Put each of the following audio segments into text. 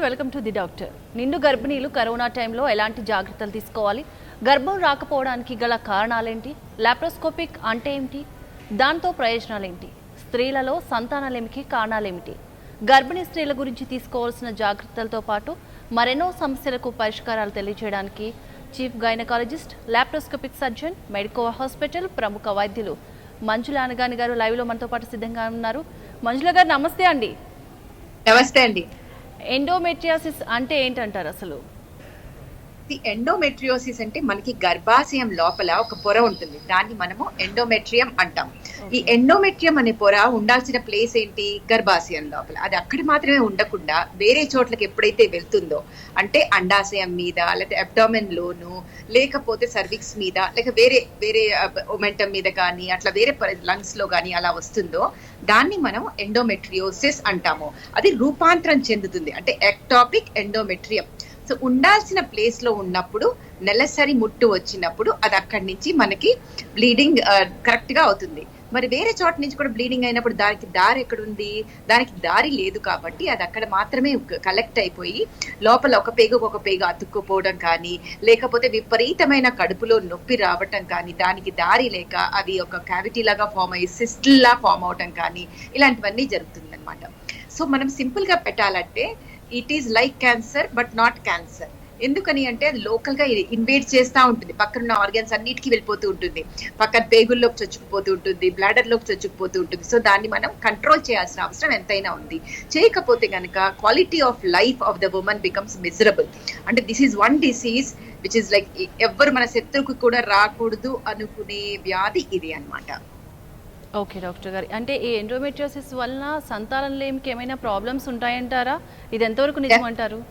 Welcome to the doctor. నిండు గర్భిణీలు corona టైంలో ఎలాంటి జాగ్రత్తలు తీసుకోవాలి, గర్భం రాకపోవడానికి గల కారణాలేంటి, లాప్రోస్కోపిక్ అంటే ఏమిటి, దాంతో ప్రయోజనాలేంటి, స్త్రీలలో సంతానలేమికి కారణాలేమిటి, గర్భిణీ స్త్రీల గురించి తీసుకోవాల్సిన జాగ్రత్తలతో పాటు మరెన్నో సమస్యలకు పరిష్కారాలు తెలియజేయడానికి chief gynaecologist, laparoscopic surgeon, Medicover hospital ప్రముఖ వైద్యులు మంజుల అనగాని గారు లైవ్లో మనతో పాటు సిద్ధంగా ఉన్నారు. మంజుల గారు నమస్తే అండి. నమస్తే అండి. ఎండోమెట్రియాసిస్ అంటే ఏంటంటారు అసలు? ఎండోమెట్రియోసిస్ అంటే మనకి గర్భాశయం లోపల ఒక పొర ఉంటుంది, దాన్ని మనము ఎండోమెట్రియం అంటాం. ఈ ఎండోమెట్రియం అనే పొర ఉండాల్సిన ప్లేస్ ఏంటి? గర్భాశయం లోపల. అది అక్కడ మాత్రమే ఉండకుండా వేరే చోట్లకి ఎప్పుడైతే వెళ్తుందో, అంటే అండాశయం మీద, లేకపోతే అబ్డామెన్ లోను, లేకపోతే సర్విక్స్ మీద, లేక వేరే వేరే ఒమెంటం మీద కానీ, అట్లా వేరే లంగ్స్ లో కానీ అలా వస్తుందో దాన్ని మనం ఎండోమెట్రియోసిస్ అంటాము. అది రూపాంతరం చెందుతుంది, అంటే ఎక్టాపిక్ ఎండోమెట్రియం. సో ఉండాల్సిన ప్లేస్ లో ఉన్నప్పుడు నెలసరి ముట్టు వచ్చినప్పుడు అది అక్కడి నుంచి మనకి బ్లీడింగ్ కరెక్ట్ గా అవుతుంది. మరి వేరే చోట నుంచి కూడా బ్లీడింగ్ అయినప్పుడు దానికి దారి ఎక్కడుంది? దానికి దారి లేదు. కాబట్టి అది అక్కడ మాత్రమే కలెక్ట్ అయిపోయి లోపల ఒక పేగు అతుక్కుపోవడం కానీ, లేకపోతే విపరీతమైన కడుపులో నొప్పి రావటం కానీ, దానికి దారి లేక అది ఒక క్యావిటీ లాగా ఫామ్ అయ్యి సిస్టిల్ లా ఫామ్ అవటం కానీ, ఇలాంటివన్నీ జరుగుతుంది అనమాట. సో మనం సింపుల్ గా పెట్టాలంటే it is like cancer but not cancer. ఎందుకని అంటే అది లోకల్ గా ఇన్వేడ్ చేస్తూ ఉంటుంది, పక్కనున్న ఆర్గన్స్ అన్నిటికీ వెళ్ళిపోతూ ఉంటుంది, పక్కన పేగుల్లోకి చొచ్చుకుపోతూ ఉంటుంది, బ్లాడర్ లోకి చొచ్చుకుపోతూ ఉంటుంది. సో దాన్ని మనం కంట్రోల్ చేయాల్సిన అవసరం ఎంతైనా ఉంది. చేయకపోతే కనుక quality of life of the women becomes miserable. అంటే this is one disease which is like ఎవరు మన శత్రువుకు కూడా రాకూడదు అనుకునే వ్యాధి ఇది అన్నమాట. ఓకే డాక్టర్ గారు, అంటే ఈ ఎండోమెట్రియోసిస్ వలన సంతానలేమికి ఏమైనా ప్రాబ్లమ్స్ ఉంటాయంటారా? ఇది ఎంతవరకు నిజమంటారు?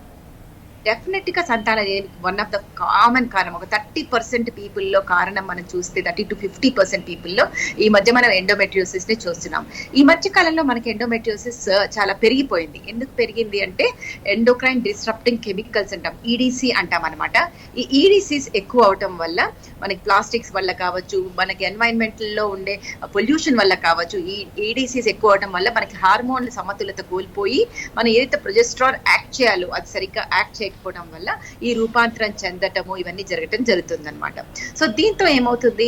డెఫినెట్ గా సంతానలేమి వన్ ఆఫ్ ద కామన్ కారణం. ఒక 30% పీపుల్లో కారణం మనం చూస్తే 30 to 50% పీపుల్లో ఈ మధ్య మనం ఎండోమెట్రియోసిస్ ని చూస్తున్నాం. ఈ మధ్య కాలంలో మనకి ఎండోమెట్రియోసిస్ చాలా పెరిగిపోయింది. ఎందుకు పెరిగింది అంటే ఎండోక్రైన్ డిస్రప్టింగ్ కెమికల్స్ అంటాం, ఈడిసి అంటాం అనమాట. ఈ ఈడిసిస్ ఎక్కువ అవటం వల్ల మనకి ప్లాస్టిక్స్ వల్ల కావచ్చు, మనకి ఎన్వైరన్మెంట్ లో ఉండే పొల్యూషన్ వల్ల కావచ్చు, ఈ ఈడిసిస్ ఎక్కువ అవటం వల్ల మనకి హార్మోన్ల సమతుల్యత కోల్పోయి మనం ఏదైతే ప్రొజెస్ట్రాన్ యాక్ట్ చేయాలో అది సరిగ్గా యాక్ట్ చేయకపోవడం వల్ల ఈ రూపాంతరం చెందటము ఇవన్నీ జరగటం జరుగుతుంది అనమాట. సో దీంతో ఏమవుతుంది,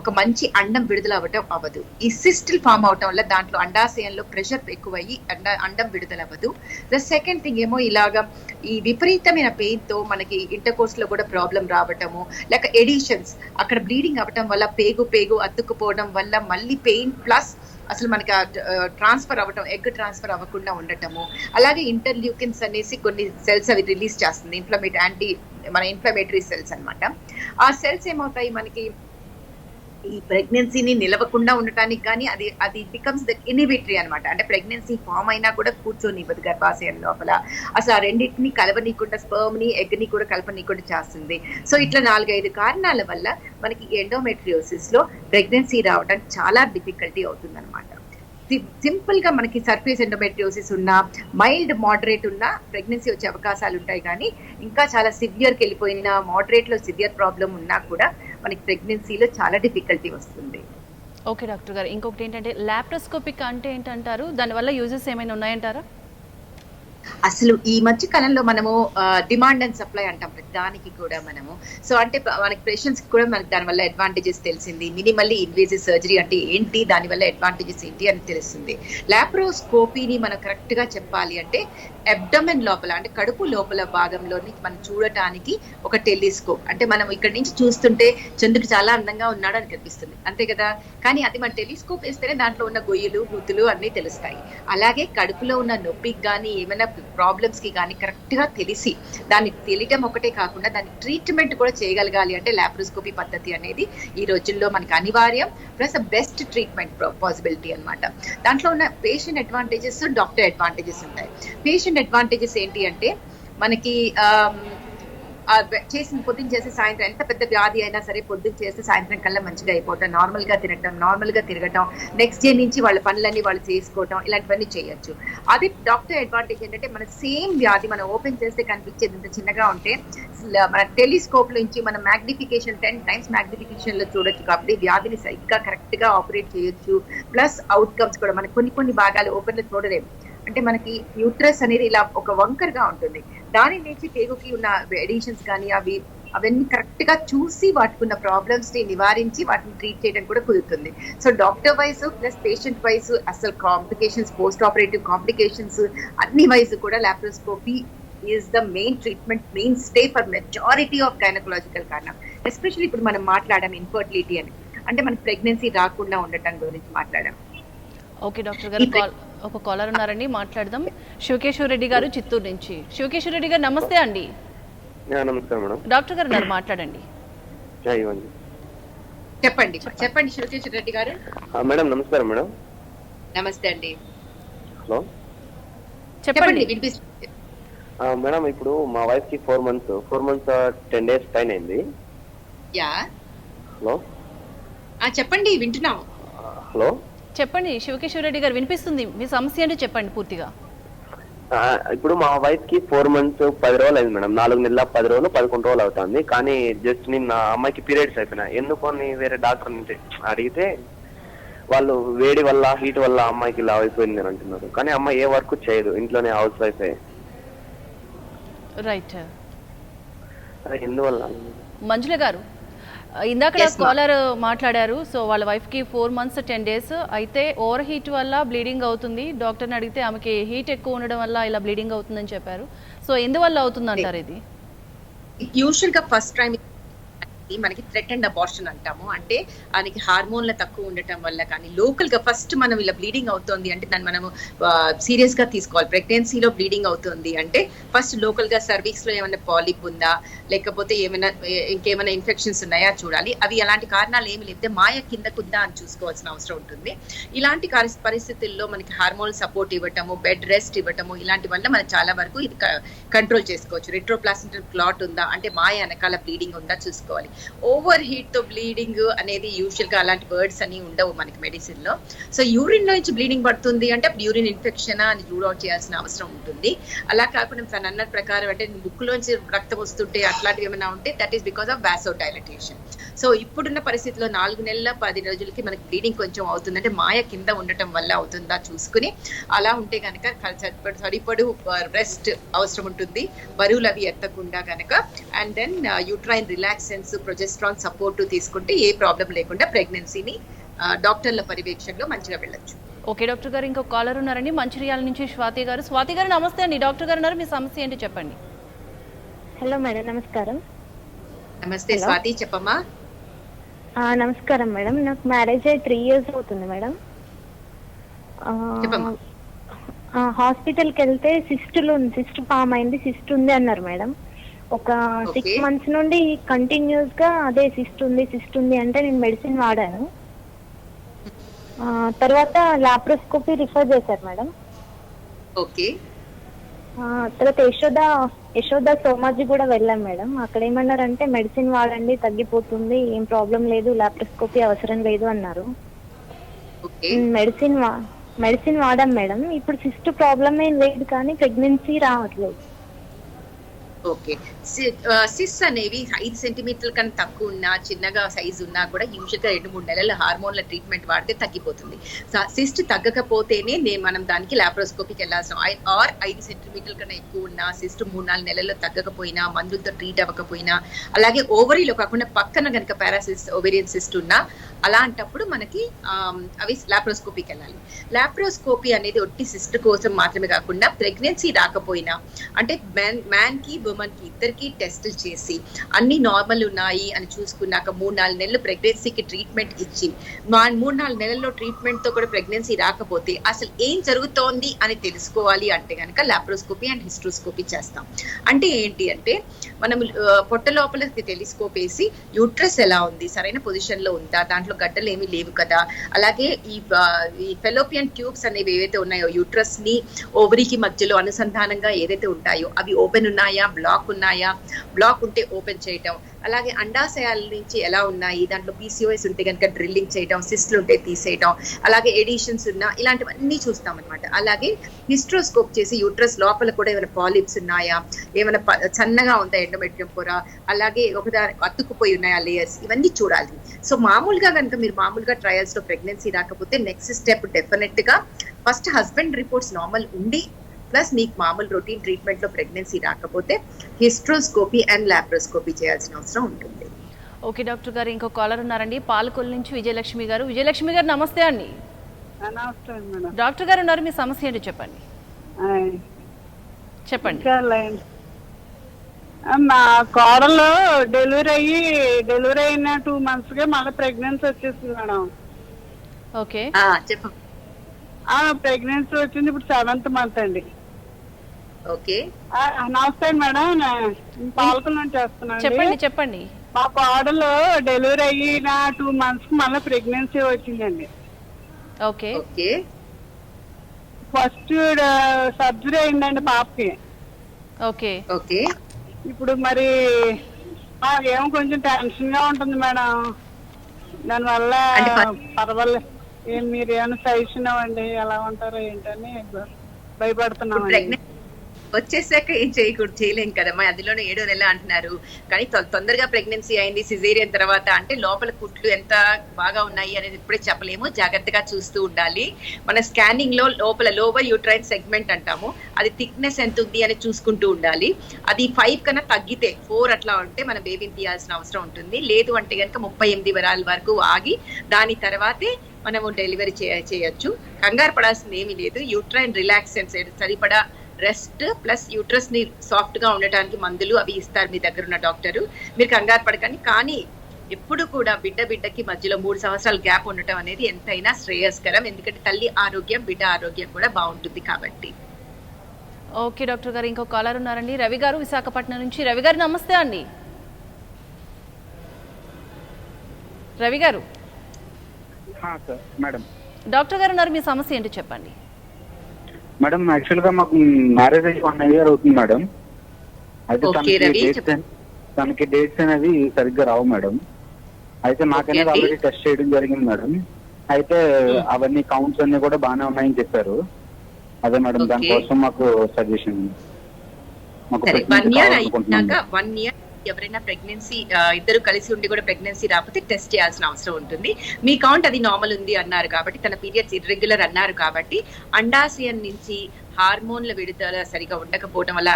ఒక మంచి అండం విడుదల అవ్వదు. ఈ సిస్టిల్ ఫామ్ అవటం వల్ల దాంట్లో అండాశయంలో ప్రెషర్ ఎక్కువయ్యి అండం విడుదల అవ్వదు. ద సెకండ్ థింగ్ ఏమో ఇలాగా ఈ విపరీతమైన పెయిన్ తో మనకి ఇంటర్ కోర్స్ లో కూడా ప్రాబ్లం రావటము, లేక ఎడిషన్స్ అక్కడ బ్లీడింగ్ అవ్వటం వల్ల పేగు అతుక్కుపోవడం వల్ల మళ్ళీ పెయిన్ ప్లస్ అసలు మనకి ట్రాన్స్ఫర్ అవ్వటం, ఎగ్ ట్రాన్స్ఫర్ అవ్వకుండా ఉండటము. అలాగే ఇంటర్ల్యూకిన్స్ అనేసి కొన్ని సెల్స్ అవి రిలీజ్ చేస్తుంది, ఇన్ఫ్లమేటరీ సెల్స్ అన్నమాట. ఆ సెల్స్ ఏమవుతాయి మనకి ఈ ప్రెగ్నెన్సీని నిలవకుండా ఉండటానికి కానీ అది బికమ్స్ ద ఇన్హిబిటరీ అనమాట. అంటే ప్రెగ్నెన్సీ ఫామ్ అయినా కూడా కూర్చొనివ్వదు గర్భాశయం లోపల. అసలు ఆ రెండింటిని కలవనీయకుండా, స్పర్మ్ ని ఎగ్ ని కూడా కలపనీయకుండా చేస్తుంది. సో ఇట్లా 4-5 కారణాల వల్ల మనకి ఎండోమెట్రియోసిస్ లో ప్రెగ్నెన్సీ రావడం చాలా డిఫికల్టీ అవుతుంది అనమాట. సింపుల్ గా మనకి సర్ఫేస్ ఎండోమెట్రియోసిస్ ఉన్నా, మైల్డ్ మోడరేట్ ఉన్నా ప్రెగ్నెన్సీ వచ్చే అవకాశాలు ఉంటాయి. కానీ ఇంకా చాలా సివియర్కి వెళ్ళిపోయిన, మోడరేట్ లో సివియర్ ప్రాబ్లం ఉన్నా కూడా మనకి ప్రెగ్నెన్సీలో చాలా డిఫికల్టీ వస్తుంది. ఓకే డాక్టర్ గారు, ఇంకొకటి ఏంటంటే లాప్రోస్కోపిక్ అంటే ఏంటంటారు? దానివల్ల యూజెస్ ఏమైనా ఉన్నాయంటారా? అసలు ఈ మధ్య కాలంలో మనము డిమాండ్ అండ్ సప్లై అంటాం దానికి కూడా మనము. సో అంటే మనకి పేషెంట్స్ కూడా మనకి దానివల్ల అడ్వాంటేజెస్ తెలిసింది. మినిమల్లీ ఇన్వేజివ్ సర్జరీ అంటే ఏంటి, దానివల్ల అడ్వాంటేజెస్ ఏంటి అని తెలుస్తుంది. లాప్రోస్కోపీని మనం కరెక్ట్ గా చెప్పాలి అంటే అబ్డమెన్ లోపల, అంటే కడుపు లోపల భాగంలోని మనం చూడటానికి ఒక టెలిస్కోప్. అంటే మనం ఇక్కడ నుంచి చూస్తుంటే చంద్రుడు చాలా అందంగా ఉన్నాడు అని కనిపిస్తుంది, అంతే కదా. కానీ అది మన టెలిస్కోప్ వేస్తేనే దాంట్లో ఉన్న గొయ్యలు, గుతులు అన్నీ తెలుస్తాయి. అలాగే కడుపులో ఉన్న నొప్పికి కానీ, ఏమైనా ప్రాబ్లమ్స్ కి కానీ కరెక్ట్ గా తెలిసి దాన్ని తెలియటం ఒకటే కాకుండా దాన్ని ట్రీట్మెంట్ కూడా చేయగలగాలి అంటే లాప్రోస్కోపీ పద్ధతి అనేది ఈ రోజుల్లో మనకి అనివార్యం, ప్లస్ బెస్ట్ ట్రీట్మెంట్ పాసిబిలిటీ అనమాట. దాంట్లో ఉన్న పేషెంట్ అడ్వాంటేజెస్, డాక్టర్ అడ్వాంటేజెస్ ఉంటాయి. పేషెంట్ అడ్వాంటేజెస్ ఏంటి అంటే మనకి పొద్దున్న చేసి సాయంత్రం, ఎంత పెద్ద వ్యాధి అయినా సరే పొద్దున్న చేస్తే సాయంత్రం కల్లా మంచిగా అయిపోవటం, నార్మల్ గా తిరగటం, నెక్స్ట్ డే నుంచి వాళ్ళ పనులన్నీ వాళ్ళు చేసుకోవటం, ఇలాంటివన్నీ చేయొచ్చు. అది డాక్టర్ అడ్వాంటేజ్ ఏంటంటే మన సేమ్ వ్యాధి మనం ఓపెన్ చేస్తే కనిపించేది ఇంత చిన్నగా ఉంటే మన టెలిస్కోప్ నుంచి మనం మ్యాగ్నిఫికేషన్ 10 times మ్యాగ్నిఫికేషన్ లో చూడొచ్చు. కాబట్టి వ్యాధిని సరిగ్గా కరెక్ట్ గా ఆపరేట్ చేయొచ్చు. ప్లస్ అవుట్కమ్స్ కూడా మనకి కొన్ని భాగాలు ఓపెన్ లో చూడలేము, అంటే మనకి యూట్రస్ అనేది ఇలా ఒక వంకరగా ఉంటుంది, దాని నుంచి పేగుకి ఉన్న ఎడిషన్స్ కానీ అవన్నీ కరెక్ట్ గా చూసి వాటికి ఉన్న ప్రాబ్లమ్స్ ని నివారించి వాటిని ట్రీట్ చేయడం కూడా కుదురుతుంది. So doctor wise plus patient wise అసలు కాంప్లికేషన్స్, పోస్ట్ ఆపరేటివ్ కాంప్లికేషన్స్ అన్ని వైజ్ కూడా laparoscopy is the main treatment, main stay for majority of gynaecological కారణం. ఎస్పెషల్లీ ఇప్పుడు మనం మాట్లాడాం ఇన్ఫర్టిలిటీ అని, అంటే మనకి ప్రెగ్నెన్సీ రాకుండా ఉండటం గురించి మాట్లాడాం. ఓకే డాక్టర్ గారు, ఒక కాలర్ ఉన్నారండి, మాట్లాడదాం. శివకేశ్వర రెడ్డి గారు చిత్తూరు నుంచి. శివకేశ్వర రెడ్డి గారు నమస్తే అండి. నమస్కారం మేడం. డాక్టర్ గారు ఉన్నారు, మాట్లాడండి. చెప్పండి చెప్పండి శివకేశ్వర రెడ్డి గారు. మేడం నమస్కారం మేడం. నమస్తే అండి. హలో చెప్పండి. వినిపిస్తుంది మేడం, ఇప్పుడు మా వైఫ్ కి 4 months 10 days పైన అయింది. యా హలో చెప్పండి, వింటున్నాము. హలో చెప్పండి శివకేశ్వర రెడ్డి గారు, వినిపిస్తుంది. మీ సమస్య అంటే చెప్పండి పూర్తిగా. ఇప్పుడు మా వైఫ్ కి 4 months 10 రోజులు అయింది మేడం. 4 నెలల 10 రోజులు 11 రోజులు అవుతుంది. కానీ జస్ట్ నిన్న అమ్మాయికి పీరియడ్స్ అయిపోయినాయి. ఎందుకు అని వేరే డాక్టర్ నుంచి అడిగితే వాళ్ళు వేడి వల్ల, హీట్ వల్ల అమ్మాయికి ఇలా అయిపోయింది అని అంటున్నారు. కానీ అమ్మాయి ఏ వర్క్ చేయదు, ఇంట్లోనే హౌస్ వైఫ్. రైట్. ఎందువల్ల? మంజుల గారు, ఇందాక కాలర్ మాట్లాడారు. సో వాళ్ళ వైఫ్కి 4 months 10 days అయితే ఓవర్ హీట్ వల్ల బ్లీడింగ్ అవుతుంది. డాక్టర్ని అడిగితే ఆమెకి హీట్ ఎక్కువ ఉండడం వల్ల ఇలా బ్లీడింగ్ అవుతుందని చెప్పారు. సో ఎందువల్ల అవుతుంది అంటారు? ఇది యూజువల్ గా ఫస్ట్ టైం మనకి థ్రెటెండ్ అబార్షన్ అంటాము. అంటే ఆయనకి హార్మోన్ల తక్కువ ఉండటం వల్ల కానీ లోకల్ గా ఫస్ట్ మనం ఇలా బ్లీడింగ్ అవుతుంది అంటే దాన్ని మనము సీరియస్ గా తీసుకోవాలి. ప్రెగ్నెన్సీలో బ్లీడింగ్ అవుతుంది అంటే ఫస్ట్ లోకల్ గా సర్వీక్స్ లో ఏమైనా పాలిప్ ఉందా, లేకపోతే ఏమైనా ఇంకేమైనా ఇన్ఫెక్షన్స్ ఉన్నాయా చూడాలి. అవి ఎలాంటి కారణాలు ఏమి లేకపోతే మాయ కిందకుందా అని చూసుకోవాల్సిన అవసరం ఉంటుంది. ఇలాంటి పరిస్థితుల్లో మనకి హార్మోన్ సపోర్ట్ ఇవ్వటము, బెడ్ రెస్ట్ ఇవ్వటము, ఇలాంటి వల్ల మనం చాలా వరకు ఇది కంట్రోల్ చేసుకోవచ్చు. రెట్రోప్లాసెంటల్ క్లాట్ ఉందా అంటే మాయ వెనకాల బ్లీడింగ్ ఉందా చూసుకోవాలి. ఓవర్ హీట్ తో బ్లీడింగ్ అనేది యూజువల్ గా అలాంటి వర్డ్స్ అని ఉండవు మనకి మెడిసిన్ లో. సో యూరిన్ నుంచి బ్లీడింగ్ పడుతుంది అంటే యూరిన్ ఇన్ఫెక్షన్ అని రూల్ అవుట్ చేయాల్సిన అవసరం ఉంటుంది. అలా కాకుండా తన అన్న ప్రకారం అంటే ముక్కులోంచి రక్తం వస్తుంటే అట్లాంటివి ఏమైనా ఉంటే that is because of vasodilatation. So ఇప్పుడున్న పరిస్థితిలో 4 నెలల 10 రోజులకి మనకి బ్లీడింగ్ కొంచెం అవుతుంది అంటే మాయ కింద ఉండటం వల్ల అవుతుందా చూసుకుని, అలా ఉంటే కనుక సరిపడు రెస్ట్ అవసరం ఉంటుంది, బరువులు అవి ఎత్తకుండా కనుక. And then uterine relaxants, progesterone support తీసుకుంటే ఏ ప్రాబ్లం లేకుండా ప్రెగ్నెన్సీని డాక్టర్ల పర్యవేక్షణలో మంచిగా వెళ్ళొచ్చు. ఓకే డాక్టర్ గారు, ఇంకొక కాలర్ ఉన్నారండి మంచిర్యాల నుంచి, స్వాతి గారు. స్వాతి గారు నమస్తే అండి. డాక్టర్ గారు ఉన్నారు, మీ సమస్య ఏంటి చెప్పండి. హలో మేడం, నమస్కారం. నమస్తే స్వాతి, చెప్పమ్మా. నమస్కారం మేడం, నాకు మ్యారేజ్ అయ్యి 3 years అవుతుంది మేడం. హాస్పిటల్కి వెళ్తే సిస్ట్ ఫామ్ అయింది, సిస్ట్ ఉంది అన్నారు మేడం. ఒక 6 months నుండి కంటిన్యూస్ గా అదే సిస్ట్ ఉంది అంటే నేను మెడిసిన్ వాడాను. తర్వాత లాప్రోస్కోపీ రిఫర్ చేశారు మేడం. ఓకే. తర్వాత యశోద సోమాజీ కూడా వెళ్ళాం మేడం. అక్కడ ఏమన్నారంటే మెడిసిన్ వాడండి తగ్గిపోతుంది, ఏం ప్రాబ్లం లేదు, లాప్రోస్కోపీ అవసరం లేదు అన్నారు. మెడిసిన్ వాడాం మేడం. ఇప్పుడు సిస్ట్ ప్రాబ్లం ఏం లేదు కానీ ప్రెగ్నెన్సీ రావట్లేదు. ఓకే. సిస్ అనేవి 5 సెంటీమీటర్ల కన్నా తక్కువ ఉన్నా, చిన్నగా సైజు ఉన్నా కూడా యూజువల్ గా 2-3 నెలల హార్మోన్ల ట్రీట్మెంట్ వాడితే తగ్గిపోతుంది. సిస్ట్ తగ్గకపోతేనే మనం దానికి లాప్రోస్కోపీకి వెళ్ళాల్సిన. 5 సెంటీమీటర్ల కన్నా ఎక్కువ ఉన్నా, సిస్ట్ 3-4 నెలల్లో తగ్గకపోయినా, మందులతో ట్రీట్ అవ్వకపోయినా, అలాగే ఓవరీలో కాకుండా పక్కన కనుక పారాసిస్ట్ ఓవేరియన్ సిస్ట్ ఉన్నా, అలాంటప్పుడు మనకి అవి లాప్రోస్కోపీకి వెళ్ళాలి. లాప్రోస్కోపీ అనేది ఒట్టి సిస్ట్ కోసం మాత్రమే కాకుండా ప్రెగ్నెన్సీ రాకపోయినా అంటే మ్యాన్ కి ఉమెన్ కి ఇద్దరికి టెస్టులు చేసి అన్ని నార్మల్ ఉన్నాయి అని చూసుకున్నాక 3-4 నెలలు ప్రెగ్నెన్సీకి ట్రీట్మెంట్ ఇచ్చి 3-4 నెలల్లో ట్రీట్మెంట్ తో కూడా ప్రెగ్నెన్సీ రాకపోతే అసలు ఏం జరుగుతోంది అని తెలుసుకోవాలి అంటే కనుక లాప్రోస్కోపీ అండ్ హిస్ట్రోస్కోపీ చేస్తాం. అంటే ఏంటి అంటే మనం పొట్ట లోపలికి టెలిస్కోప్ వేసి యూట్రస్ ఎలా ఉంది, సరైన పొజిషన్ లో ఉందా, దాంట్లో గడ్డలు ఏమీ లేవు కదా, అలాగే ఈ ఫెలోపియన్ ట్యూబ్స్ అనేవి ఏవైతే ఉన్నాయో యూట్రస్ ని ఓవరీకి మధ్యలో అనుసంధానంగా ఏదైతే ఉంటాయో అవి ఓపెన్ ఉన్నాయా, బ్లాక్ ఉన్నాయా, బ్లాక్ ఉంటే ఓపెన్ చేయటం, అలాగే అండాశయాల నుంచి ఎలా ఉన్నాయి, దాంట్లో PCOS ఉంటే కనుక డ్రిల్లింగ్ చేయడం, సిస్ట్లు ఉంటే తీసేయడం, అలాగే ఎడిషన్స్ ఉన్నా ఇలాంటివన్నీ చూస్తాం అనమాట. అలాగే హిస్ట్రోస్కోప్ చేసి యూట్రస్ లోపల కూడా ఏమైనా పాలిప్స్ ఉన్నాయా, ఏమైనా సన్నగా ఉందా ఎండోమెట్రియం పొర, అలాగే ఒకదాని అతుక్కుపోయి ఉన్నాయా లేయర్స్, ఇవన్నీ చూడాలి. సో మామూలుగా కనుక మీరు మామూలుగా ట్రయల్స్ లో ప్రెగ్నెన్సీ రాకపోతే నెక్స్ట్ స్టెప్ డెఫినెట్ గా ఫస్ట్ హస్బెండ్ రిపోర్ట్స్ నార్మల్ ఉండి ప్లస్ మీకు మామూలు రొటీన్ ట్రీట్మెంట్ లో ప్రెగ్నెన్సీ రాకపోతే హిస్ట్రోస్కోపీ అండ్ లాప్రోస్కోపీ చేయాల్సిన అవసరం ఉంటుంది. ఓకే డాక్టర్ గారు, ఇంకో కాలర్ ఉన్నారండి పాలకొల్లు నుంచి విజయలక్ష్మి గారు. విజయలక్ష్మి గారు నమస్తే అండి. డాక్టర్ గారు ఉన్నారు, మీ సమస్య ఏంటో చెప్పండి. చెప్పండి. మా కోడలు డెలివరీ అయిన 2 months గా మళ్ళీ ప్రెగ్నెన్సీ వచ్చేసింది మేడం. ఓకే చెప్పు. ప్రెగ్నెన్సీ వచ్చింది, ఇప్పుడు 7th month అండి. ఓకే నమస్తే మేడం, పాలకుల నుంచి వస్తున్నాను. చెప్పండి. మా కోడలు డెలివరీ అయిన 2 months కి మళ్ళీ ప్రెగ్నెన్సీ వచ్చిందండి. ఓకే ఓకే ఫస్ట్ సర్జరీ అయిందండి పాపకి. ఓకే ఓకే ఇప్పుడు మరి ఏమో కొంచెం టెన్షన్ గా ఉంటుంది మేడం, దానివల్ల పర్వాలేదు. మీరు ఏమైనా సజెషన్ ఇవ్వండి, ఎలా ఉంటారో ఏంటని భయపడుతున్నాం. వచ్చేసాక ఏం చేయలేం కదమ్మా, అందులోనే 7వ నెల అంటున్నారు. కానీ తొందరగా ప్రెగ్నెన్సీ అయింది సిజేరియన్ తర్వాత అంటే లోపల కుట్లు ఎంత బాగా ఉన్నాయి అనేది ఇప్పుడే చెప్పలేము, జాగ్రత్తగా చూస్తూ ఉండాలి. మన స్కానింగ్ లో లోపల లోవర్ యూట్రైన్ సెగ్మెంట్ అంటాము, అది థిక్నెస్ ఎంత ఉంది అని చూసుకుంటూ ఉండాలి. అది 5 కన్నా తగ్గితే 4 అట్లా ఉంటే మన బేబీని తీయాల్సిన అవసరం ఉంటుంది. లేదు అంటే కనుక 38 వారాల వరకు ఆగి దాని తర్వాతే మనము డెలివరీ చేయొచ్చు. కంగారు పడాల్సింది ఏమీ లేదు. యూట్రైన్ రిలాక్సెన్స్ సరిపడా రెస్ట్ ప్లస్ యూట్రస్ ని సాఫ్ట్ గా ఉండటానికి మందులు అవి ఇస్తారు మీ దగ్గర ఉన్న డాక్టరు, మీరు కంగారు పడకండి. కానీ ఎప్పుడు కూడా బిడ్డకి మధ్యలో 3 సంవత్సరాల గ్యాప్ ఉండటం అనేది ఎంతైనా శ్రేయస్కరం, ఎందుకంటే తల్లి ఆరోగ్యం బిడ్డ ఆరోగ్యం కూడా బాగుంటుంది కాబట్టి. ఓకే డాక్టర్ గారు, ఇంకో కాలర్ ఉన్నారండి రవి గారు విశాఖపట్నం నుంచి. రవి గారు నమస్తే అండి. రవి గారు. మేడం డాక్టర్ గారు ఉన్నారు, మీ సమస్య ఏంటో చెప్పండి. మేడం యాక్చువల్ గా మాకు మ్యారేజ్ అయ్యి 1 year అవుతుంది మేడం. అయితే తనకి డేట్స్ అనేది సరిగ్గా రావు మేడం. అయితే నాకనేది ఆల్రెడీ టెస్ట్ చేయడం జరిగింది మేడం. అయితే అవన్నీ కౌంట్స్ అన్ని కూడా బాగానే ఉన్నాయని చెప్పారు. అదే మేడం దానికోసం మాకు సజెషన్. మాకు 1 year ఎవరైనా ప్రెగ్నెన్సీ ఇద్దరు కలిసి ఉండి కూడా ప్రెగ్నెన్సీ రాకపోతే టెస్ట్ చేయాల్సిన అవసరం ఉంటుంది. మీ కౌంట్ అది నార్మల్ ఉంది అన్నారు కాబట్టి, తన పీరియడ్స్ ఇర్రెగ్యులర్ అన్నారు కాబట్టి, అండాశయం నుంచి హార్మోన్ల విడుదల సరిగా ఉండకపోవడం వల్ల,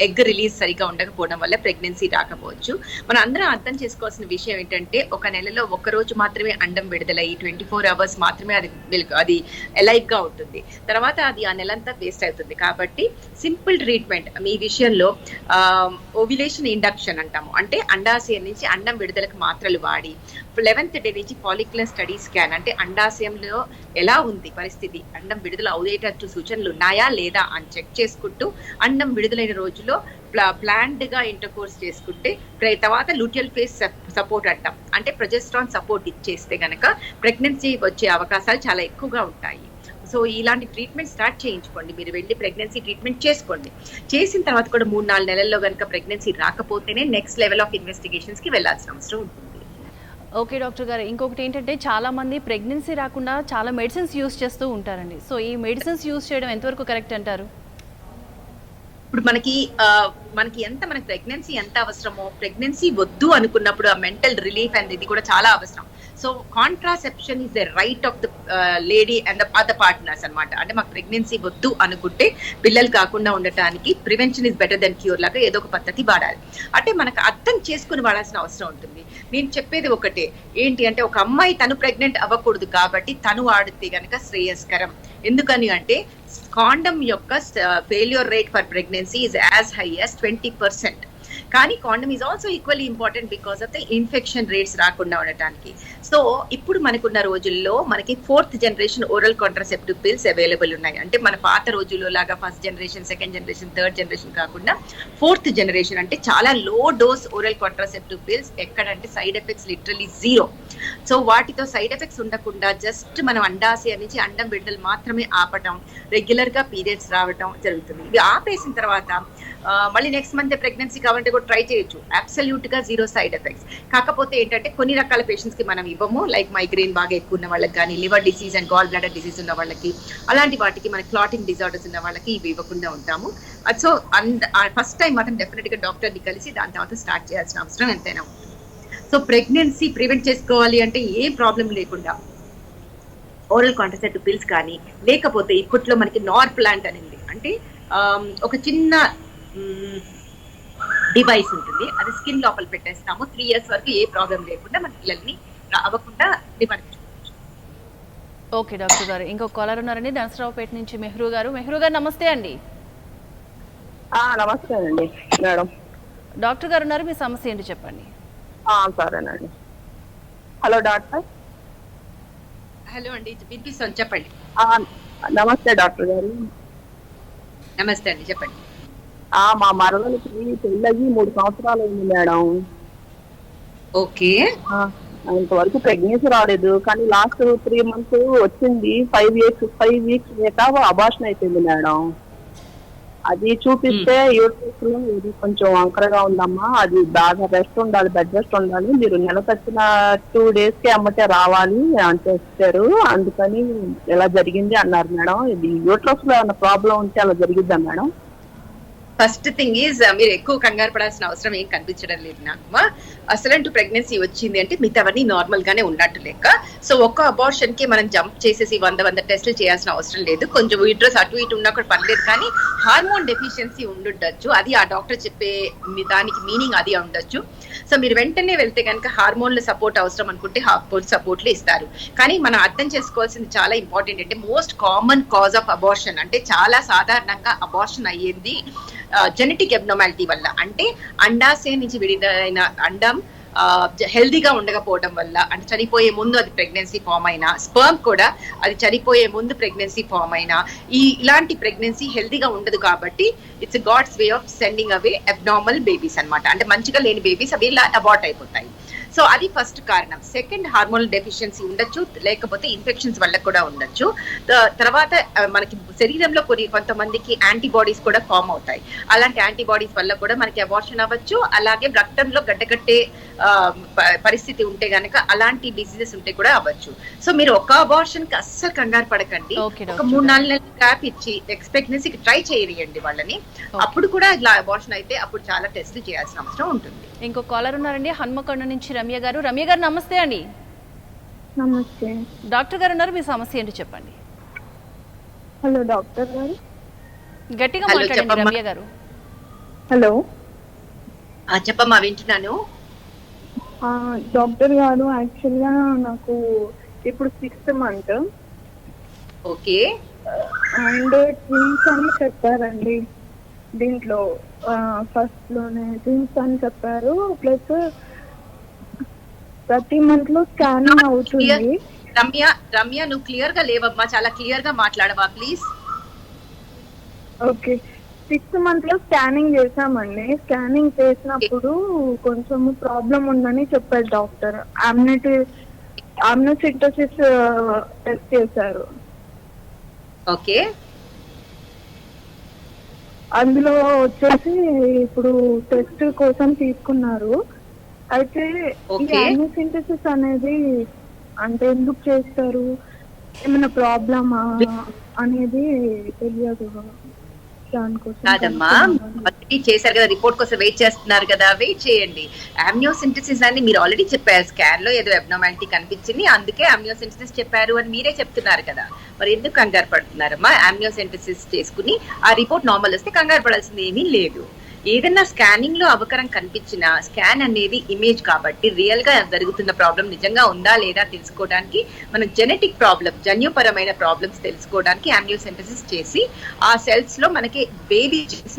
ఎగ్ రిలీజ్ సరిగా ఉండకపోవడం వల్ల ప్రెగ్నెన్సీ రాకపోవచ్చు. మనం అందరం అర్థం చేసుకోవాల్సిన విషయం ఏంటంటే, ఒక నెలలో 1 రోజు మాత్రమే అండం విడుదలయ్యి 24 hours మాత్రమే అది అలైవ్ గా ఉంటుంది. తర్వాత అది ఆ నెలంతా వేస్ట్ అవుతుంది. కాబట్టి సింపుల్ ట్రీట్మెంట్ మీ విషయంలో ఓవ్యులేషన్ ఇండక్షన్ అంటాము, అంటే అండాశయం నుంచి అండం విడుదలకు మాత్రలు వాడి 11th day నుంచి ఫాలిక్యులర్ స్టడీ స్కాన్, అంటే అండాశయంలో ఎలా ఉంది పరిస్థితి, అండం విడుదల అయ్యేటట్టు సూచనలు ఉన్నాయా లేదా అని చెక్ చేసుకుంటూ అండం విడుదలైన రోజుల్లో ప్లాన్డ్ గా ఇంటర్కోర్స్ చేసుకుంటే తర్వాత లూటియల్ ఫేస్ సపోర్ట్ అంటాం, అంటే ప్రొజెస్ట్రాన్ సపోర్ట్ ఇచ్చేస్తే గనక ప్రెగ్నెన్సీ వచ్చే అవకాశాలు చాలా ఎక్కువగా ఉంటాయి. సో ఇలాంటి ట్రీట్మెంట్ స్టార్ట్ చేయించుకోండి. మీరు వెళ్ళి ప్రెగ్నెన్సీ ట్రీట్మెంట్ చేసుకోండి. చేసిన తర్వాత కూడా 3-4 నెలల్లో కనుక ప్రెగ్నెన్సీ రాకపోతేనే నెక్స్ట్ లెవెల్ ఆఫ్ ఇన్వెస్టిగేషన్స్ కి వెళ్ళాల్సిన అవసరం ఉంటుంది. ఓకే డాక్టర్ గారు, ఇంకొకటి ఏంటంటే చాలా మంది ప్రెగ్నెన్సీ రాకుండా చాలా మెడిసిన్స్ యూజ్ చేస్తూ ఉంటారండి. సో ఈ మెడిసిన్స్ యూజ్ చేయడం ఎంతవరకు కరెక్ట్ అంటారు? ఇప్పుడు మనకి మనకి ప్రెగ్నెన్సీ ఎంత అవసరమో, ప్రెగ్నెన్సీ వద్దు అనుకున్నప్పుడు ఆ మెంటల్ రిలీఫ్ అనేది కూడా చాలా అవసరం. So contraception is the right of the lady and the other partners అనమాట. అంటే మాకు ప్రెగ్నెన్సీ వద్దు అనుకుంటే పిల్లలు కాకుండా ఉండటానికి prevention is better than cure లాగా ఏదో ఒక పద్ధతి వాడాలి. అంటే మనకు అర్థం చేసుకుని వాడాల్సిన అవసరం ఉంటుంది. నేను చెప్పేది ఒకటే ఏంటి అంటే, ఒక అమ్మాయి తను ప్రెగ్నెంట్ అవ్వకూడదు కాబట్టి తను వాడితే కనుక శ్రేయస్కరం. ఎందుకని అంటే కాండమ్ యొక్క failure rate for pregnancy is as high as 20%. కానీ condom is also equally important because of the infection rates రాకుండా ఉండటానికి. సో ఇప్పుడు మనకున్న రోజుల్లో మనకి 4th generation oral contraceptive pills available ఉన్నాయి. అంటే మన పాత రోజుల్లో లాగా 1st generation, 2nd generation, 3rd generation కాకుండా 4th generation అంటే చాలా low dose oral contraceptive pills. ఎక్కడంటే సైడ్ ఎఫెక్ట్స్ లిటరలీ 0. సో వాటితో సైడ్ ఎఫెక్ట్స్ ఉండకుండా జస్ట్ మనం అండాశయం నుంచి అండం విడుదల మాత్రమే ఆపటం, రెగ్యులర్ గా పీరియడ్స్ రావటం జరుగుతుంది. ఇవి ఆపేసిన తర్వాత మళ్ళీ నెక్స్ట్ మంత్ ప్రెగ్నెన్సీ కావాలంటే కూడా ట్రై చేయొచ్చు, అబ్సల్యూట్ గా 0 సైడ్ ఎఫెక్ట్స్. కాకపోతే ఏంటంటే కొన్ని రకాల పేషెంట్స్ కి మనం ఇవ్వము, లైక్ మైగ్రేన్ బాగా ఎక్కువ ఉన్న వాళ్ళకి కానీ, liver disease and gall bladder disease ఉన్న వాళ్ళకి, అలాంటి వాటికి మన క్లాటింగ్ డిజార్డర్స్ ఉన్న వాళ్ళకి ఇవి ఇవ్వకుండా ఉంటాము. సో ఫస్ట్ టైం మాత్రం డెఫినెట్ గా డాక్టర్ ని కలిసి దాని తర్వాత స్టార్ట్ చేయాల్సిన అవసరం ఎంతైనా ఉంటుంది. సో ప్రెగ్నెన్సీ ప్రివెంట్ చేసుకోవాలి అంటే ఏ ప్రాబ్లం లేకుండా ఓరల్ కాంట్రసెప్టివ్ పిల్స్ కానీ, లేకపోతే ఇప్పట్లో మనకి నార్ప్లాంట్ అనేది అంటే ఒక చిన్న డివైస్ ఉంటుంది, అది స్కిన్ లోపల పెట్టేస్తాము. 3 years వరకు ఏ ప్రాబ్లం లేకుండా మన పిల్లల్ని అవ్వకుండా నివారించుకోవచ్చు. ఓకే డాక్టర్ గారు, ఇంకొక కాలర్ ఉన్నారండి నరసరావుపేట నుంచి మెహ్రూ గారు. మెహ్రూ గారు నమస్తే అండి. నమస్తే అండి మేడం. డాక్టర్ గారు ఉన్నారు, మీ సమస్య ఏంటి చెప్పండి. సరేనండి. Hello doctor. హలో అండి, వినిపిస్తుంది, చెప్పండి. నమస్తే డాక్టర్ గారు. నమస్తే అండి, చెప్పండి. మా మరదలకి పెళ్ళయి 3 సంవత్సరాలు అయింది మేడం. ఓకే. ఇంతవరకు ప్రెగ్నెన్సీ రాలేదు, కానీ లాస్ట్ 3 months వచ్చింది. 5 weeks అబార్షన్ అయిపోయింది మేడం. అది చూపిస్తే యూట్యూబ్ లో ఇది కొంచెం వంకరగా ఉందమ్మా, అది బాగా రెస్ట్ ఉండాలి, బెడ్ రెస్ట్ ఉండాలి, మీరు నెల తగ్గిన 2 days కి అమ్మటే రావాలి అని చెప్పారు. అందుకని ఇలా జరిగింది అన్నారు మేడం. ఇది యూట్రస్ లో ఏమైనా ప్రాబ్లం ఉంటే అలా జరిగిద్దా మేడం? ఫస్ట్ థింగ్ ఈజ్ మీరు ఎక్కువ కంగారు పడాల్సిన అవసరం ఏం కనిపించడం లేదు నాకు. అసలు ప్రెగ్నెన్సీ వచ్చింది అంటే మిగతావన్నీ నార్మల్ గానే ఉన్నట్టు లెక్క. సో ఒక్క అబార్షన్ కి మనం జంప్ చేసేసి 100 టెస్టులు చేయాల్సిన అవసరం లేదు. కొంచెం యూట్రస్ అటు ఇటు ఉన్నా కూడా పర్లేదు, కానీ హార్మోన్ డెఫిషియన్సీ ఉండుండొచ్చు, అది ఆ డాక్టర్ చెప్పే దానికి మీనింగ్ అది ఉండొచ్చు. సో మీరు వెంటనే వెళ్తే కనుక హార్మోన్ల సపోర్ట్ అవసరం అనుకుంటే హార్మోన్ సపోర్ట్లు ఇస్తారు. కానీ మనం అర్థం చేసుకోవాల్సింది చాలా ఇంపార్టెంట్, అంటే most common cause of abortion అంటే చాలా సాధారణంగా అబార్షన్ అయ్యేది జెనెటిక్ అబ్నార్మాలిటీ వల్ల. అంటే అండాశయం నుంచి విడుదలైన అండం హెల్దీగా ఉండకపోవడం వల్ల, అంటే చనిపోయే ముందు అది ప్రెగ్నెన్సీ ఫామ్ అయినా, స్పర్మ్ కూడా అది చనిపోయే ముందు ప్రెగ్నెన్సీ ఫామ్ అయినా, ఇలాంటి ప్రెగ్నెన్సీ హెల్దీగా ఉండదు. కాబట్టి it's God's way of sending away abnormal babies అన్నమాట. అంటే మంచిగా లేని బేబీస్ అవి ఇలా అబార్ట్ అయిపోతాయి. సో అది ఫస్ట్ కారణం. సెకండ్, హార్మోనల్ డెఫిషియన్సీ ఉండొచ్చు, లేకపోతే ఇన్ఫెక్షన్స్ వల్ల కూడా ఉండొచ్చు. తర్వాత మనకి శరీరంలో కొంతమందికి యాంటీబాడీస్ కూడా ఫామ్ అవుతాయి. అలాంటి యాంటీబాడీస్ వల్ల కూడా మనకి అబార్షన్ అవ్వచ్చు. అలాగే రక్తంలో గడ్డకట్టే పరిస్థితి ఉంటే గనక అలాంటి డిసీజెస్ ఉంటే కూడా అవ్వచ్చు. సో మీరు ఒక అబార్షన్ కి అస్సలు కంగారు పడకండి. ఒక 3-4 నెలలు గ్యాప్ ఇచ్చి నెక్స్ట్ ప్రెగ్నెన్సీకి ట్రై చేయరియండి వాళ్ళని. అప్పుడు కూడా ఇలా అబార్షన్ అయితే అప్పుడు చాలా టెస్టులు చేయాల్సిన అవసరం ఉంటుంది. ఇంకో కాలర్ ఉన్నారండి హన్మకొండ నుంచి రమ్య గారు. రమ్య గారు నమస్తే అండి. నమస్తే. డాక్టర్ గారు ఉన్నారు, మీ సమస్య ఏంటి చెప్పండి. హలో డాక్టర్ గారు. గట్టిగా మాట్లాడండి రమ్య గారు. హలో. చెప్పమ్మా, వింటున్నాను. డాక్టర్ గారు, యాక్చువల్ గా నాకు ఇప్పుడు 6th month. Okay. And twins అని చెప్పారండి దీంట్లో. ఫస్ట్ లోనే ట్విన్స్ అని చెప్పారు. ప్లస్ ప్రతి మంత్ లో స్కానింగ్ అవుతుంది. రమ్య నువ్వు క్లియర్ గా లేవమ్మా, చాలా క్లియర్ గా మాట్లాడవా ప్లీజ్. ఓకే. 6th month లో స్కానింగ్ చేసామండి. స్కానింగ్ చేసినప్పుడు కొంచెం ప్రాబ్లం ఉందని చెప్పారు డాక్టర్. ఆమ్నోసిటోసిస్ టెస్ట్ చేశారు. ఓకే. అందులో వచ్చేసి ఇప్పుడు టెస్ట్ కోసం తీసుకున్నారు. అయితే ఈ ఆమ్నోసిటోసిస్ అనేది అంటే ఎందుకు చేస్తారు, ఏమైనా ప్రాబ్లమా అనేది తెలియదు. కాదమ్మా, చేశారు కదా, రిపోర్ట్ కోసం వెయిట్ చేస్తున్నారు కదా, వెయిట్ చేయండి. ఆమ్నియోసింథసిస్ అని మీరు ఆల్రెడీ చెప్పారు, స్కాన్ లో ఏదో అబ్నార్మాలిటీ కనిపించింది, అందుకే ఆమ్నియోసింథసిస్ చెప్పారు అని మీరే చెప్తున్నారు కదా. మరి ఎందుకు కంగారు పడుతున్నారమ్మా? ఆమ్నియోసింథసిస్ చేసుకుని ఆ రిపోర్ట్ నార్మల్ వస్తే కంగారు పడాల్సింది ఏమీ లేదు. ఏదైనా స్కానింగ్ లో అవకరం కనిపించినా, స్కాన్ అనేది ఇమేజ్ కాబట్టి రియల్ గా జరుగుతున్న ప్రాబ్లం నిజంగా ఉందా లేదా తెలుసుకోవడానికి, మనం జెనెటిక్ ప్రాబ్లం, జన్యుపరమైన ప్రాబ్లమ్స్ తెలుసుకోవడానికి ఆమ్నియోసెంటసిస్ చేసి ఆ సెల్స్ లో మనకి బేబీ జీన్స్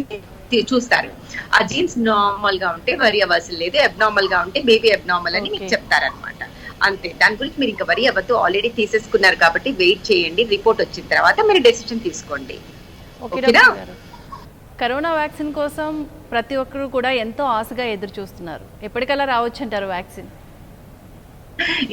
చూస్తారు. ఆ జీన్స్ నార్మల్ గా ఉంటే వరి అవ్వాల్సిన లేదు, అబ్నార్మల్ గా ఉంటే బేబీ అబ్నార్మల్ అని మీకు చెప్తారనమాట. అంతే, దాని గురించి మీరు ఇంకా వరి అవ్వద్దు, ఆల్రెడీ తీసేసుకున్నారు కాబట్టి వెయిట్ చేయండి. రిపోర్ట్ వచ్చిన తర్వాత మీరు డెసిషన్ తీసుకోండి. ఓకేనా? కరోనా వ్యాక్సిన్ కోసం ప్రతి ఒక్కరు కూడా ఎంతో ఆశగా ఎదురు చూస్తున్నారు. ఎప్పటికల్లా రావచ్చు అంటారు వ్యాక్సిన్?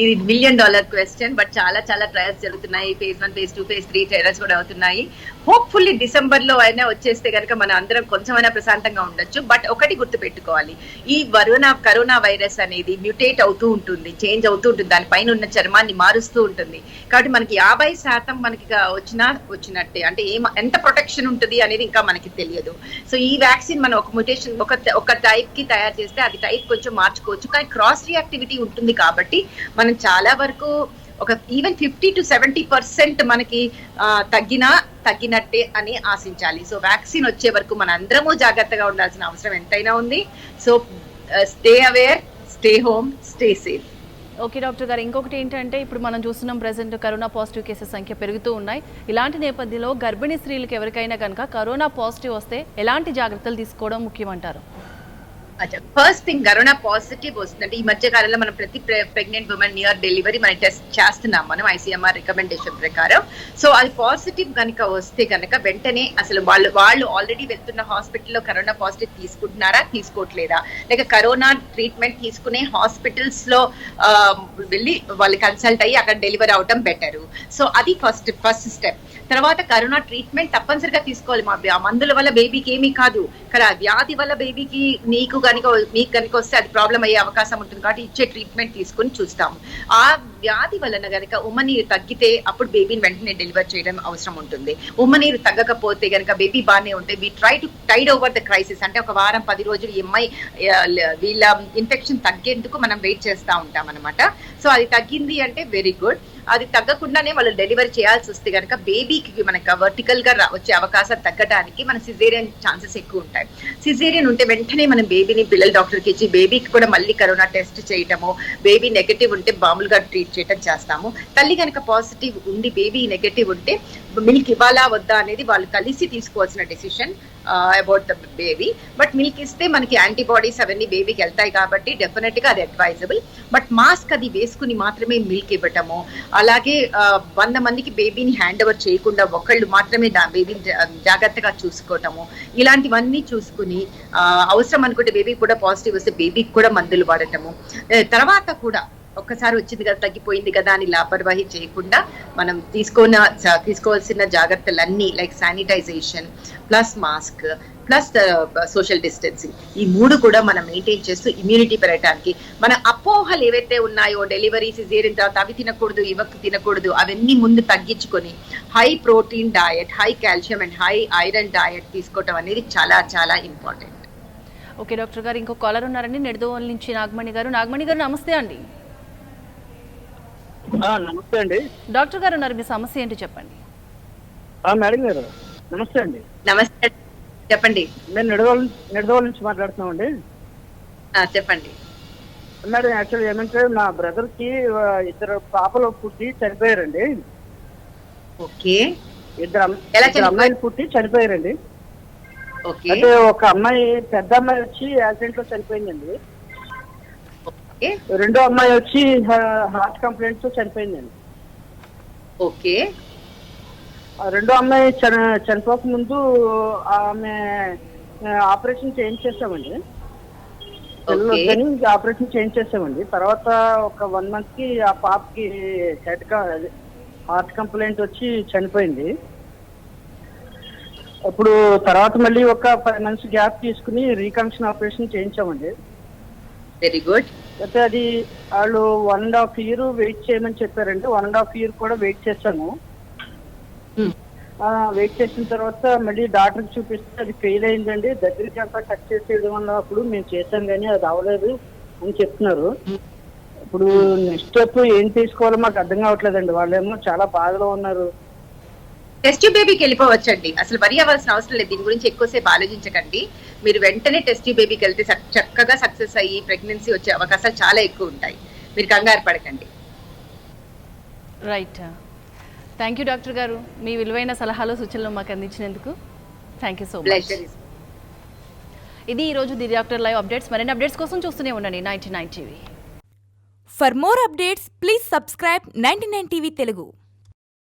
ఇది $1 million క్వశ్చన్. బట్ చాలా చాలా ట్రయల్స్ జరుగుతున్నాయి. phase 1, phase 2, phase 3 ట్రయల్స్ కూడా అవుతున్నాయి. హోప్ఫుల్లీ డిసెంబర్ లో అయినా వచ్చేస్తే కనుక మన అందరం కొంచెమైనా ప్రశాంతంగా ఉండొచ్చు. బట్ ఒకటి గుర్తు పెట్టుకోవాలి, ఈ కరోనా వైరస్ అనేది మ్యూటేట్ అవుతూ ఉంటుంది, చేంజ్ అవుతూ ఉంటుంది, దానిపైన ఉన్న చర్మాన్ని మారుస్తూ ఉంటుంది. కాబట్టి మనకి 50% మనకి వచ్చినట్టే. అంటే ఎంత ప్రొటెక్షన్ ఉంటుంది అనేది ఇంకా మనకి తెలియదు. సో ఈ వ్యాక్సిన్ మనం ఒక మ్యూటేషన్ ఒక టైప్ కి తయారు చేస్తే అది టైప్ కొంచెం మార్చుకోవచ్చు, కానీ క్రాస్ రియాక్టివిటీ ఉంటుంది. కాబట్టి మనం చాలా వరకు ఒక ఈవెన్ 50 to 70% మనకి తగ్గినట్టే అని ఆశించాలి. సో వ్యాక్సిన్ వచ్చే వరకు మన అందరము జాగ్రత్తగా ఉండాల్సిన అవసరం ఎంతైనా ఉంది. So stay aware, stay home, stay safe. Okay doctor గారు, ఇంకొకటి ఏంటంటే ఇప్పుడు మనం చూస్తున్నాం ప్రెసెంట్ కరోనా పాజిటివ్ కేసెస్ సంఖ్య పెరుగుతూ ఉన్నాయి. ఇలాంటి నేపథ్యంలో గర్భిణీ స్త్రీలకు ఎవరికైనా కనుక కరోనా పాజిటివ్ వస్తే ఎలాంటి జాగ్రత్తలు తీసుకోవడం ముఖ్యమంటారు? ఫస్ట్ థింగ్, కరోనా పాజిటివ్ వస్తుందంటే ఈ మధ్య కాలంలో మనం ప్రతి ప్రెగ్నెంట్ ఉమెన్ నియర్ డెలివరీ మనం టెస్ట్ చేస్తున్నాం మనం ICMR రికమెండేషన్ ప్రకారం. సో అది పాజిటివ్ కనుక వస్తే కనుక వెంటనే అసలు వాళ్ళు ఆల్రెడీ వెళ్తున్న హాస్పిటల్లో కరోనా పాజిటివ్ తీసుకుంటున్నారా, తీసుకోవట్లేదా, లేక కరోనా ట్రీట్మెంట్ తీసుకునే హాస్పిటల్స్ లో వెళ్ళి వాళ్ళు కన్సల్ట్ అయ్యి అక్కడ డెలివరీ అవటం బెటరు. సో అది ఫస్ట్ స్టెప్. తర్వాత కరోనా ట్రీట్మెంట్ తప్పనిసరిగా తీసుకోవాలి. ఆ మందుల వల్ల బేబీకి ఏమీ కాదు, కానీ ఆ వ్యాధి వల్ల బేబీకి మీకు కనుక వస్తే అది ప్రాబ్లం అయ్యే అవకాశం ఉంటుంది. కాబట్టి ఇచ్చే ట్రీట్మెంట్ తీసుకుని చూస్తాము. ఆ వ్యాధి వలన కనుక ఉమ్మనీరు తగ్గితే అప్పుడు బేబీని వెంటనే డెలివర్ చేయడం అవసరం ఉంటుంది. ఉమ్మనీరు తగ్గకపోతే కనుక బేబీ బాగానే ఉంటే we try to tide over the crisis. అంటే ఒక వారం 10 రోజులు వీళ్ళ ఇన్ఫెక్షన్ తగ్గేందుకు మనం వెయిట్ చేస్తూ ఉంటాం అనమాట. సో అది తగ్గింది అంటే వెరీ గుడ్. అది తగ్గకుండానే వాళ్ళు డెలివరీ చేయాల్సి వస్తే కనుక బేబీకి మనకు వర్టికల్ గా వచ్చే అవకాశం తగ్గడానికి మన సిజేరియన్ ఛాన్సెస్ ఎక్కువ ఉంటాయి. సిజేరియన్ ఉంటే వెంటనే మనం బేబీని పిల్లల డాక్టర్కి ఇచ్చి బేబీకి కూడా మళ్ళీ కరోనా టెస్ట్ చేయటము, బేబీ నెగటివ్ ఉంటే మామూలుగా ట్రీట్ చేయటం చేస్తాము. తల్లి కనుక పాజిటివ్ ఉండి బేబీ నెగటివ్ ఉంటే మిల్క్ ఇవ్వాలా వద్దా అనేది వాళ్ళు కలిసి తీసుకోవాల్సిన decision about the baby. But milk ఇస్తే మనకి యాంటీబాడీస్ అవన్నీ బేబీకి వెళ్తాయి కాబట్టి డెఫినెట్ గా అది అడ్వైజబుల్. బట్ మాస్క్ అది వేసుకుని మాత్రమే మిల్క్ ఇవ్వటము, అలాగే 100 మందికి బేబీని హ్యాండ్ ఓవర్ చేయకుండా ఒకళ్ళు మాత్రమే బేబీని జాగ్రత్తగా చూసుకోవటము, ఇలాంటివన్నీ చూసుకుని అవసరం అనుకుంటే బేబీ కూడా పాజిటివ్ వస్తే బేబీకి కూడా మందులు వాడటము. తర్వాత కూడా ఒక్కసారి వచ్చింది కదా తగ్గిపోయింది కదా అని లాపర్వాహి చేయకుండా మనం తీసుకోవాల్సిన జాగ్రత్తలన్నీ like sanitisation plus mask plus social distancing, ఈ 3 కూడా మనం మెయింటైన్ చేస్తూ ఇమ్యూనిటీ పెరగడానికి మన అపోహలు ఏవైతే ఉన్నాయో డెలివరీ సిజేరియన్ తర్వాత అవి తినకూడదు ఇవకి తినకూడదు అవన్నీ ముందు తగ్గించుకొని high protein diet, high calcium and high iron diet తీసుకోవటం అనేది చాలా చాలా ఇంపార్టెంట్. ఓకే డాక్టర్ గారు, ఇంకో కాలర్ ఉన్నారండి నెడదవోలు నుంచి నాగమణి గారు. నాగమణి గారు నమస్తే అండి. నమస్తే అండి. డాక్టర్ గారు ఉన్నారు, మీ సమస్య ఏంటి చెప్పండి. మేడం గారు నమస్తే అండి. నమస్తే, చెప్పండి. నేను నిడదవోలు నుంచి మాట్లాడుతున్నామండి. చెప్పండి మేడం. యాక్చువల్లీ ఏమంటే మా బ్రదర్ కి 2 పాపలు పుట్టి చనిపోయారండి. ఓకే. 2 అమ్మాయిలు పుట్టి చనిపోయారండి. అంటే ఒక అమ్మాయి పెద్ద అమ్మాయి వచ్చి యాక్సిడెంట్ లో చనిపోయిందండి. రెండో అమ్మాయి వచ్చి హార్ట్ కంప్లైంట్ తో చనిపోయిందండి. ఓకే. రెండో అమ్మాయి చనిపోక ముందు ఆమె ఆపరేషన్ చేయించేసామండి. ఆపరేషన్ చేయించేసామండి. తర్వాత ఒక 1 month కి ఆ పాపకి హార్ట్ కంప్లైంట్ వచ్చి చనిపోయింది. ఇప్పుడు తర్వాత మళ్ళీ ఒక 5 months గ్యాప్ తీసుకుని రీకన్స్ట్రక్షన్ ఆపరేషన్ చేయించామండి. Very good. అయితే అది వాళ్ళు 1.5 year వెయిట్ చేయమని చెప్పారండి. 1.5 year కూడా వెయిట్ చేశాము. వెయిట్ చేసిన తర్వాత మళ్ళీ డాక్టర్కి చూపిస్తే అది ఫెయిల్ అయిందండి. దగ్గరికి అంతా కట్ చేసేయడం వల్ల అప్పుడు మేము చేసాం కానీ అది అవ్వలేదు అని చెప్తున్నారు. ఇప్పుడు నెక్స్ట్ స్టెప్ ఏం తీసుకోవాలో మాకు అర్థం కావట్లేదండి. వాళ్ళేమో చాలా బాధలో ఉన్నారు. టెస్ట్ బేబీకి వెళ్ళిపోవచ్చండి, అసలు వరి అవ్వాల్సిన అవసరం లేదు. దీని గురించి ఎక్కువసేపు ఆలోచించకండి. మీరు వెంటనే టెస్ట్ బేబీకి వెళ్తే చక్కగా సక్సెస్ అయ్యి ప్రెగ్నెన్సీ వచ్చే అవకాశాలు చాలా ఎక్కువ ఉంటాయి. మీరు కంగారు పడకండి. రైట్, థ్యాంక్ యూ డాక్టర్ గారు, మీ విలువైన సలహాలు సూచనలు మాకు అందించినందుకు థ్యాంక్ యూ సో మచ్. ఇది ఈరోజు ది డాక్టర్ లైవ్ అప్డేట్స్. మరిన్ని అప్డేట్స్ కోసం చూస్తూనే ఉండండి 99 TV. For more updates please subscribe 99 TV Telugu.